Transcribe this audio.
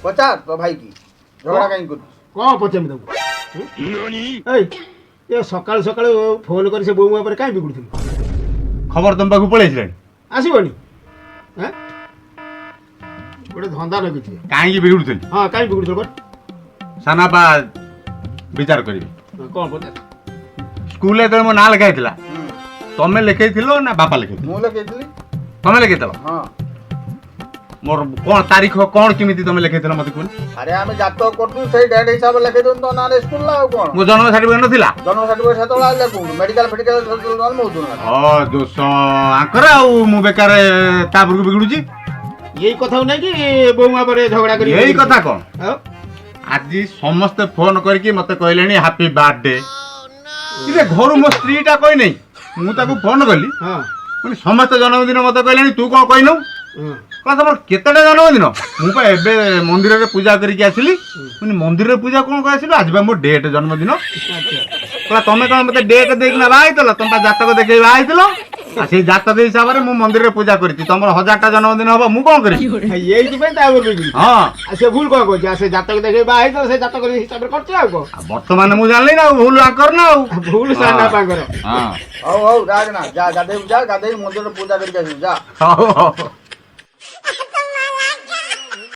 पचार तो भाई की झगड़ा कहीं कर कौन पचामी तुमको ये सकाल सकाल फोन कर से बोमू पर कहीं बिगुड़ खबर तुम पाखु पळेइछले आसबनी हाँ गोटे धंदा लगी काहे बिगुड़थि हाँ कहीं बिगुड़ साना बा विचार करिवे कौन पचार स्कूल रे मो ना लिखाइथिला तमे लिखाइथिलो ना बापा लिखाइथिलो मु लगे तमे लिखाइथिलो हाँ मोर कोन तारीख कोन केमिति तमे लिखाइथिलो मते कोन अरे आमे जातक करतु से डेट हिसाब लगे तो ना स्कूल ला कोन मो जन्म सर्टिफिकेट नथिला जन्म सर्टिफिकेट सेतोला लेकु मेडिकल फेडिकल जन्म होतुना ओ दोस्त आकर आउ मु बेकार तापर को बिगुडुची यही कथा नहीं कि बोमा पर झगड़ा करी यही कथा कोन आज समस्त फोन करके मते कहलेनी हैप्पी बर्थडे इरे घर मो स्त्री टा कहि नै मु ताको फोन करली हां पुनी समस्त जन्मदिन मते कहलेनी तू कोन कहिनु कहला तमर केतेटा जन्मदिन मु पा एबे मंदिर रे पूजा करिके आसिली पुनी मंदिर रे पूजा कोन को आसिलो आज बा मो डेट जन्मदिन कहला तमे कोन मते डेट देख ना बाइतलो तम पा जातक देखै बाइतलो आ से जातक हिसाब रे मु मंदिर रे पूजा करती तमर 1000 टा जन्मदिन होबो मु कोन करी यही पे तावर बिगुड़ हां से भूल को जा से जातक देखे बाई तो से जातक हिसाब रे करछ आ को वर्तमान मु जानली ना भूल आकर ना भूल साना पाकर हां हौ हौ राजना जा गादे जा गादे मंदिर रे पूजा करके जा हौ